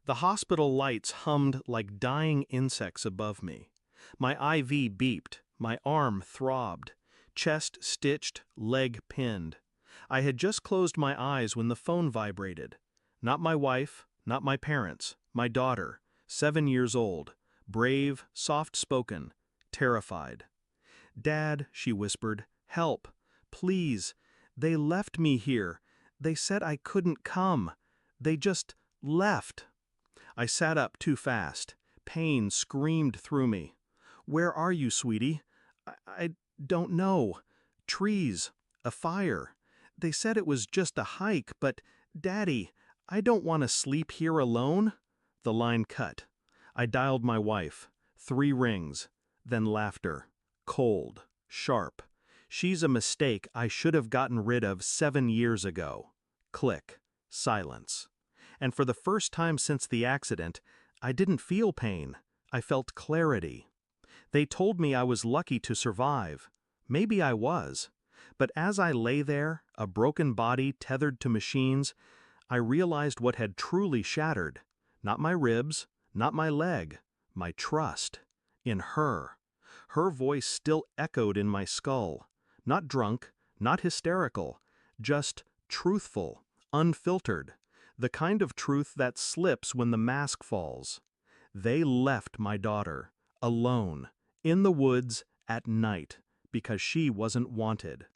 The hospital lights hummed like dying insects above me. My IV beeped, my arm throbbed, chest stitched, leg pinned. I had just closed my eyes when the phone vibrated. Not my wife, not my parents, my daughter, 7 years old, brave, soft-spoken, terrified. "Dad," she whispered, "help, please. They left me here. They said I couldn't come. They just left." I sat up too fast. Pain screamed through me. "Where are you, sweetie?" I don't know. Trees. A fire. They said it was just a hike, but, Daddy, I don't want to sleep here alone." The line cut. I dialed my wife. 3 rings. Then laughter. Cold. Sharp. "She's a mistake I should have gotten rid of 7 years ago." Click. Silence. And for the first time since the accident, I didn't feel pain. I felt clarity. They told me I was lucky to survive. Maybe I was. But as I lay there, a broken body tethered to machines, I realized what had truly shattered. Not my ribs, not my leg, my trust. In her. Her voice still echoed in my skull. Not drunk, not hysterical, just truthful, unfiltered. The kind of truth that slips when the mask falls. They left my daughter, alone, in the woods, at night, because she wasn't wanted.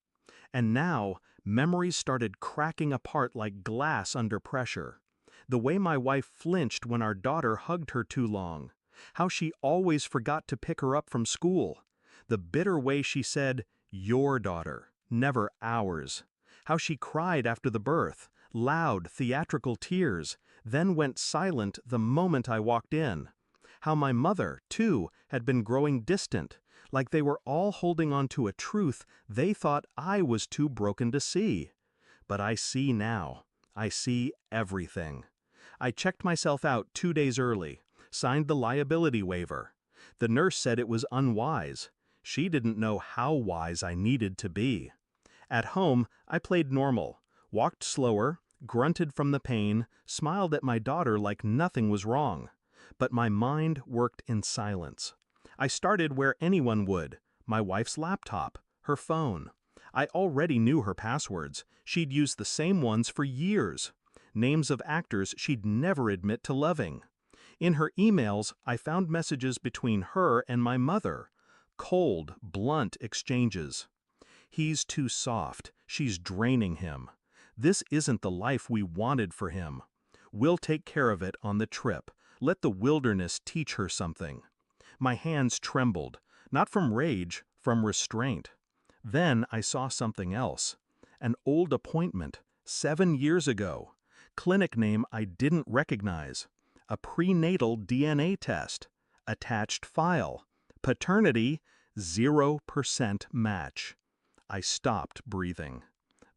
And now, memories started cracking apart like glass under pressure. The way my wife flinched when our daughter hugged her too long. How she always forgot to pick her up from school. The bitter way she said, "your daughter," never ours. How she cried after the birth, loud, theatrical tears, then went silent the moment I walked in. How my mother, too, had been growing distant, like they were all holding on to a truth they thought I was too broken to see. But I see now. I see everything. I checked myself out 2 days early, signed the liability waiver. The nurse said it was unwise. She didn't know how wise I needed to be. At home, I played normal, walked slower, grunted from the pain, smiled at my daughter like nothing was wrong. But my mind worked in silence. I started where anyone would, my wife's laptop, her phone. I already knew her passwords. She'd used the same ones for years. Names of actors she'd never admit to loving. In her emails, I found messages between her and my mother. Cold, blunt exchanges. "He's too soft. She's draining him. This isn't the life we wanted for him. We'll take care of it on the trip. Let the wilderness teach her something." My hands trembled, not from rage, from restraint. Then I saw something else. An old appointment, 7 years ago. Clinic name I didn't recognize. A prenatal DNA test. Attached file. Paternity, 0% match. I stopped breathing.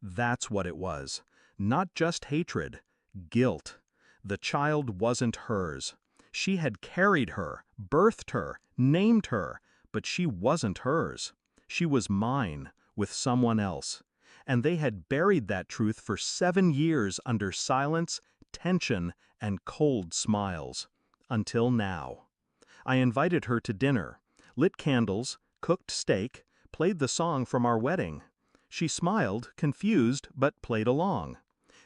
That's what it was. Not just hatred. Guilt. The child wasn't hers. She had carried her, birthed her, named her, but she wasn't hers. She was mine, with someone else. And they had buried that truth for 7 years under silence, tension, and cold smiles. Until now. I invited her to dinner, lit candles, cooked steak, played the song from our wedding. She smiled, confused, but played along.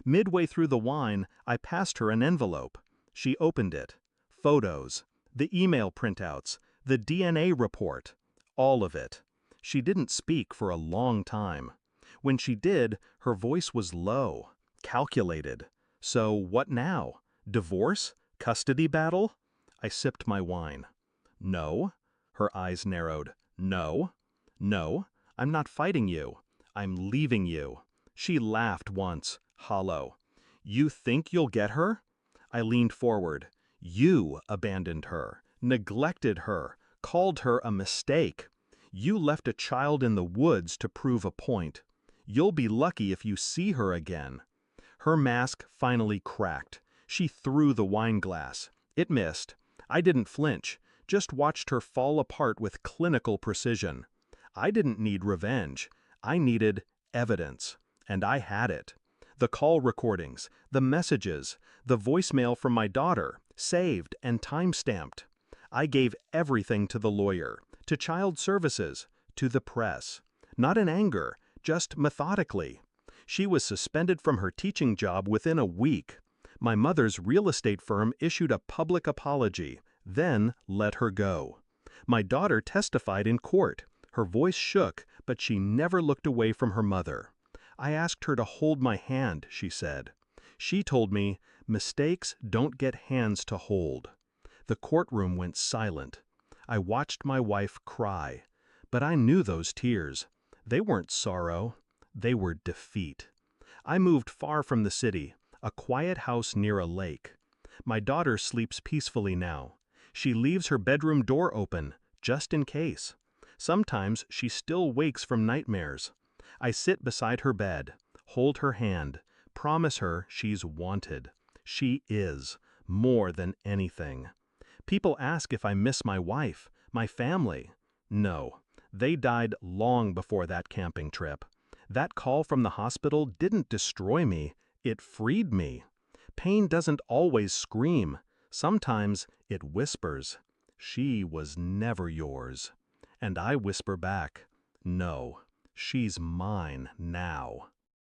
Midway through the wine, I passed her an envelope. She opened it. Photos, the email printouts, the DNA report, all of it. She didn't speak for a long time. When she did, her voice was low, calculated. So what now? Divorce? Custody battle? I sipped my wine. No. Her eyes narrowed. No. No, I'm not fighting you. I'm leaving you. She laughed once, hollow. You think you'll get her? I leaned forward. You abandoned her, neglected her, called her a mistake. You left a child in the woods to prove a point. You'll be lucky if you see her again. Her mask finally cracked. She threw the wine glass. It missed. I didn't flinch, just watched her fall apart with clinical precision. I didn't need revenge. I needed evidence. And I had it. The call recordings, the messages, the voicemail from my daughter, saved and time-stamped. I gave everything to the lawyer, to child services, to the press. Not in anger, just methodically. She was suspended from her teaching job within a week. My mother's real estate firm issued a public apology, then let her go. My daughter testified in court. Her voice shook, but she never looked away from her mother. I asked her to hold my hand, she said. She told me, mistakes don't get hands to hold. The courtroom went silent. I watched my wife cry, but I knew those tears. They weren't sorrow, they were defeat. I moved far from the city, a quiet house near a lake. My daughter sleeps peacefully now. She leaves her bedroom door open, just in case. Sometimes she still wakes from nightmares. I sit beside her bed, hold her hand, promise her she's wanted. She is, more than anything. People ask if I miss my wife, my family. No, they died long before that camping trip. That call from the hospital didn't destroy me, it freed me. Pain doesn't always scream. Sometimes it whispers. She was never yours. And I whisper back, no, she's mine now.